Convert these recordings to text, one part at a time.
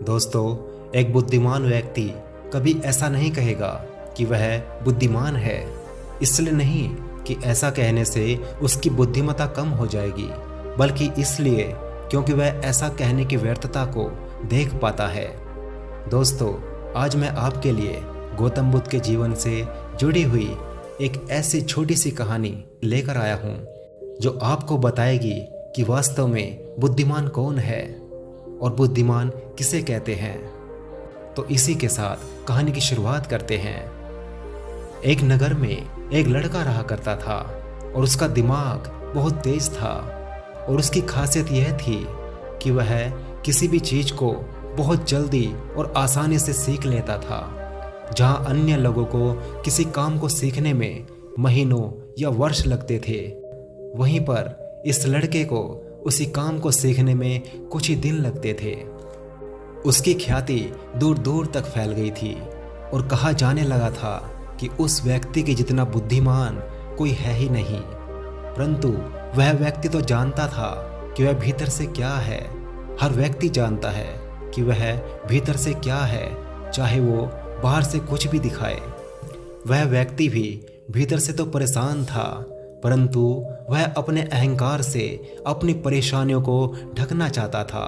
दोस्तों, एक बुद्धिमान व्यक्ति कभी ऐसा नहीं कहेगा कि वह बुद्धिमान है। इसलिए नहीं कि ऐसा कहने से उसकी बुद्धिमत्ता कम हो जाएगी, बल्कि इसलिए क्योंकि वह ऐसा कहने की व्यर्थता को देख पाता है। दोस्तों, आज मैं आपके लिए गौतम बुद्ध के जीवन से जुड़ी हुई एक ऐसी छोटी सी कहानी लेकर आया हूँ जो आपको बताएगी कि वास्तव में बुद्धिमान कौन है और बुद्धिमान किसे कहते हैं। तो इसी के साथ कहानी की शुरुआत करते हैं। एक नगर में एक लड़का रहा करता था और उसका दिमाग बहुत तेज था और उसकी खासियत यह थी कि वह किसी भी चीज को बहुत जल्दी और आसानी से सीख लेता था। जहां अन्य लोगों को किसी काम को सीखने में महीनों या वर्ष लगते थे, वहीं पर इस लड़के को उसी काम को सीखने में कुछ ही दिन लगते थे। उसकी ख्याति दूर दूर तक फैल गई थी और कहा जाने लगा था कि उस व्यक्ति के जितना बुद्धिमान कोई है ही नहीं। परंतु वह व्यक्ति तो जानता था कि वह भीतर से क्या है। हर व्यक्ति जानता है कि वह भीतर से क्या है, चाहे वो बाहर से कुछ भी दिखाए। वह व्यक्ति भी भीतर से तो परेशान था, परंतु वह अपने अहंकार से अपनी परेशानियों को ढकना चाहता था।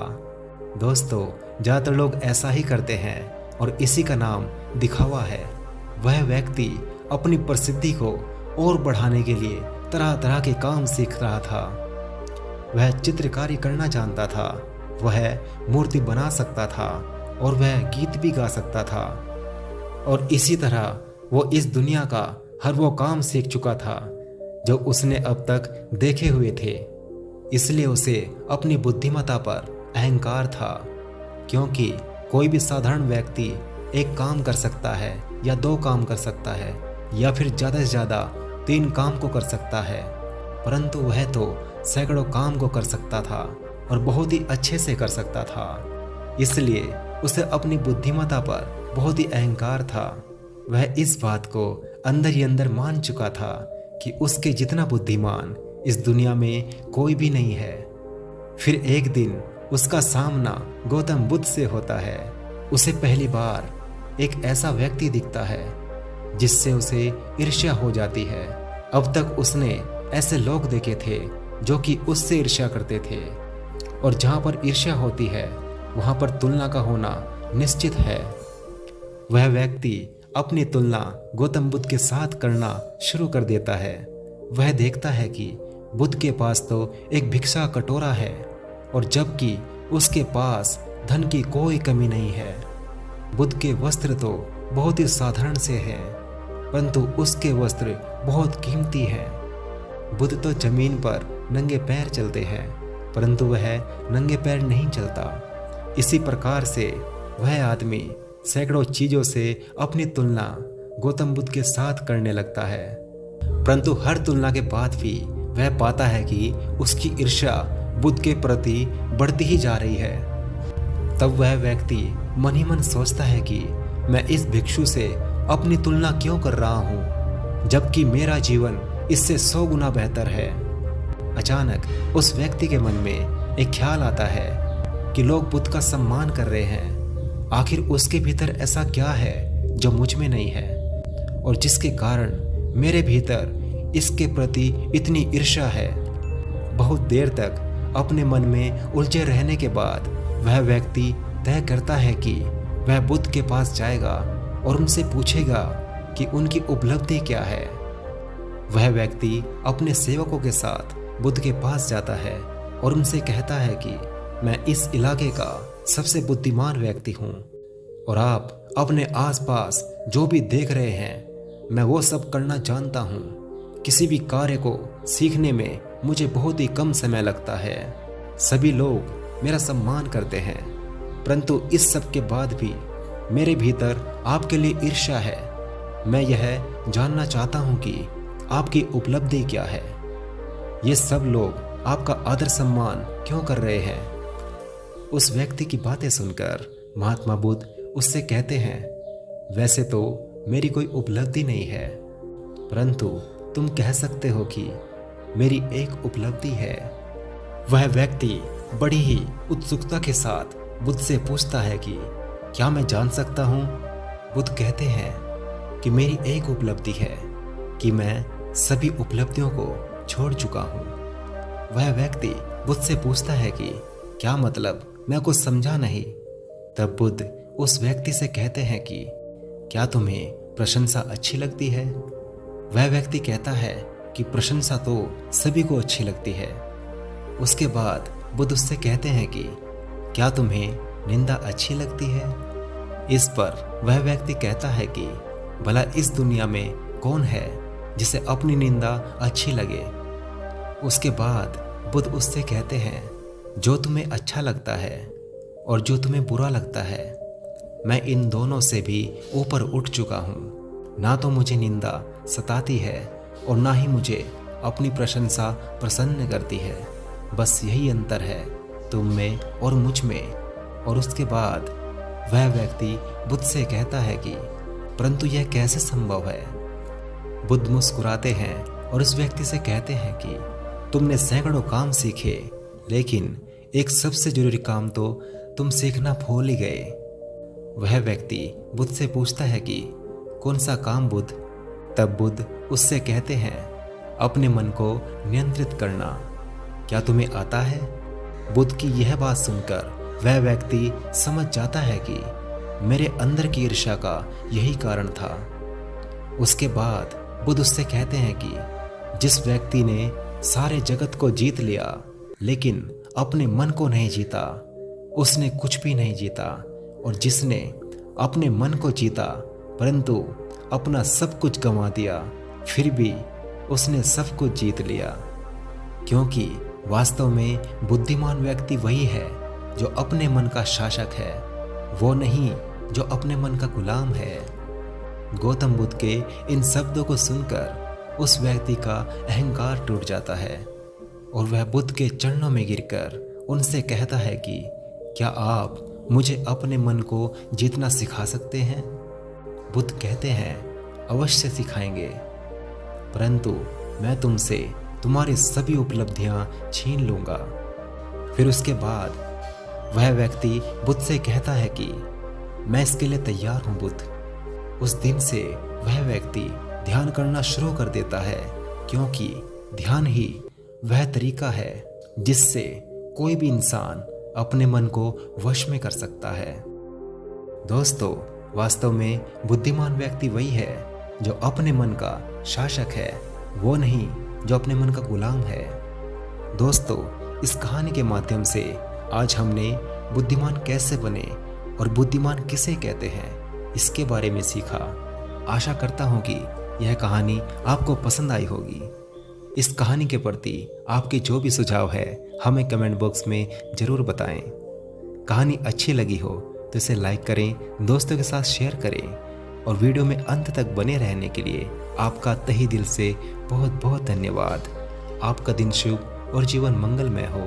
दोस्तों, ज़्यादातर लोग ऐसा ही करते हैं और इसी का नाम दिखावा है। वह व्यक्ति अपनी प्रसिद्धि को और बढ़ाने के लिए तरह तरह के काम सीख रहा था। वह चित्रकारी करना जानता था, वह मूर्ति बना सकता था और वह गीत भी गा सकता था। और इसी तरह वो इस दुनिया का हर वो काम सीख चुका था जो उसने अब तक देखे हुए थे। इसलिए उसे अपनी बुद्धिमत्ता पर अहंकार था, क्योंकि कोई भी साधारण व्यक्ति एक काम कर सकता है या 2 काम कर सकता है या फिर ज़्यादा से ज़्यादा 3 काम को कर सकता है, परंतु वह तो सैकड़ों काम को कर सकता था और बहुत ही अच्छे से कर सकता था। इसलिए उसे अपनी बुद्धिमत्ता पर बहुत ही अहंकार था। वह इस बात को अंदर ही अंदर मान चुका था कि उसके जितना बुद्धिमान इस दुनिया में कोई भी नहीं है। फिर एक दिन उसका सामना गौतम बुद्ध से होता है। उसे पहली बार एक ऐसा व्यक्ति दिखता है जिससे उसे ईर्ष्या हो जाती है। अब तक उसने ऐसे लोग देखे थे जो कि उससे ईर्ष्या करते थे, और जहां पर ईर्ष्या होती है वहां पर तुलना का होना निश्चित है। वह व्यक्ति अपनी तुलना गौतम बुद्ध के साथ करना शुरू कर देता है। वह देखता है कि बुद्ध के पास तो एक भिक्षा कटोरा है और जबकि उसके पास धन की कोई कमी नहीं है। बुद्ध के वस्त्र तो बहुत ही साधारण से हैं, परंतु उसके वस्त्र बहुत कीमती हैं। बुद्ध तो जमीन पर नंगे पैर चलते हैं, परंतु वह नंगे पैर नहीं चलता। इसी प्रकार से वह आदमी सैकड़ों चीजों से अपनी तुलना गौतम बुद्ध के साथ करने लगता है, परंतु हर तुलना के बाद भी वह पाता है कि उसकी ईर्ष्या बुद्ध के प्रति बढ़ती ही जा रही है। तब वह व्यक्ति मन ही मन सोचता है कि मैं इस भिक्षु से अपनी तुलना क्यों कर रहा हूँ, जबकि मेरा जीवन इससे 100 गुना बेहतर है। अचानक उस व्यक्ति के मन में एक ख्याल आता है कि लोग बुद्ध का सम्मान कर रहे हैं। आखिर उसके भीतर ऐसा क्या है जो मुझ में नहीं है और जिसके कारण मेरे भीतर इसके प्रति इतनी ईर्ष्या है। बहुत देर तक अपने मन में उलझे रहने के बाद वह व्यक्ति तय करता है कि वह बुद्ध के पास जाएगा और उनसे पूछेगा कि उनकी उपलब्धि क्या है। वह व्यक्ति अपने सेवकों के साथ बुद्ध के पास जाता है और उनसे कहता है कि मैं इस इलाके का सबसे बुद्धिमान व्यक्ति हूँ और आप अपने आसपास जो भी देख रहे हैं मैं वो सब करना जानता हूँ। किसी भी कार्य को सीखने में मुझे बहुत ही कम समय लगता है। सभी लोग मेरा सम्मान करते हैं, परंतु इस सब के बाद भी मेरे भीतर आपके लिए ईर्ष्या है। मैं यह जानना चाहता हूँ कि आपकी उपलब्धि क्या है। ये सब लोग आपका आदर सम्मान क्यों कर रहे हैं। उस व्यक्ति की बातें सुनकर महात्मा बुद्ध उससे कहते हैं, वैसे तो मेरी कोई उपलब्धि नहीं है, परंतु तुम कह सकते हो कि मेरी एक उपलब्धि है। वह व्यक्ति बड़ी ही उत्सुकता के साथ बुद्ध से पूछता है कि क्या मैं जान सकता हूँ? बुद्ध कहते हैं कि मेरी एक उपलब्धि है कि मैं सभी उपलब्धियों को छोड़ चुका हूँ। वह व्यक्ति बुद्ध से पूछता है कि क्या मतलब, मैं कुछ समझा नहीं। तब बुद्ध उस व्यक्ति से कहते हैं कि क्या तुम्हें प्रशंसा अच्छी लगती है? वह व्यक्ति कहता है कि प्रशंसा तो सभी को अच्छी लगती है। उसके बाद बुद्ध उससे कहते हैं कि क्या तुम्हें निंदा अच्छी लगती है? इस पर वह व्यक्ति कहता है कि भला इस दुनिया में कौन है जिसे अपनी निंदा अच्छी लगे। उसके बाद बुद्ध उससे कहते हैं जो तुम्हें अच्छा लगता है और जो तुम्हें बुरा लगता है, मैं इन दोनों से भी ऊपर उठ चुका हूँ। ना तो मुझे निंदा सताती है और ना ही मुझे अपनी प्रशंसा प्रसन्न करती है। बस यही अंतर है तुम में और मुझ में। और उसके बाद वह व्यक्ति बुद्ध से कहता है कि परंतु यह कैसे संभव है? बुद्ध मुस्कुराते हैं और उस व्यक्ति से कहते हैं कि तुमने सैकड़ों काम सीखे, लेकिन एक सबसे जरूरी काम तो तुम सीखना भूल ही गए। वह व्यक्ति बुद्ध से पूछता है कि कौन सा काम बुद्ध? तब बुद्ध उससे कहते हैं अपने मन को नियंत्रित करना। क्या तुम्हें आता है? बुद्ध की यह बात सुनकर वह व्यक्ति समझ जाता है कि मेरे अंदर की ईर्ष्या का यही कारण था। उसके बाद बुद्ध उससे कहते हैं कि जिस व्यक्ति ने सारे जगत को जीत लिया लेकिन अपने मन को नहीं जीता, उसने कुछ भी नहीं जीता। और जिसने अपने मन को जीता परंतु अपना सब कुछ गंवा दिया, फिर भी उसने सब कुछ जीत लिया। क्योंकि वास्तव में बुद्धिमान व्यक्ति वही है जो अपने मन का शासक है, वो नहीं जो अपने मन का गुलाम है। गौतम बुद्ध के इन शब्दों को सुनकर उस व्यक्ति का अहंकार टूट जाता है और वह बुद्ध के चरणों में गिरकर उनसे कहता है कि क्या आप मुझे अपने मन को जीतना सिखा सकते हैं? बुद्ध कहते हैं अवश्य सिखाएंगे, परंतु मैं तुमसे तुम्हारी सभी उपलब्धियां छीन लूंगा। फिर उसके बाद वह व्यक्ति बुद्ध से कहता है कि मैं इसके लिए तैयार हूं बुद्ध। उस दिन से वह व्यक्ति ध्यान करना शुरू कर देता है, क्योंकि ध्यान ही वह तरीका है जिससे कोई भी इंसान अपने मन को वश में कर सकता है। दोस्तों, वास्तव में बुद्धिमान व्यक्ति वही है जो अपने मन का शासक है, वो नहीं जो अपने मन का गुलाम है। दोस्तों, इस कहानी के माध्यम से आज हमने बुद्धिमान कैसे बने और बुद्धिमान किसे कहते हैं इसके बारे में सीखा। आशा करता हूँ कि यह कहानी आपको पसंद आई होगी। इस कहानी के प्रति आपके जो भी सुझाव है हमें कमेंट बॉक्स में ज़रूर बताएं। कहानी अच्छी लगी हो तो इसे लाइक करें, दोस्तों के साथ शेयर करें और वीडियो में अंत तक बने रहने के लिए आपका तहे दिल से बहुत बहुत धन्यवाद। आपका दिन शुभ और जीवन मंगलमय हो।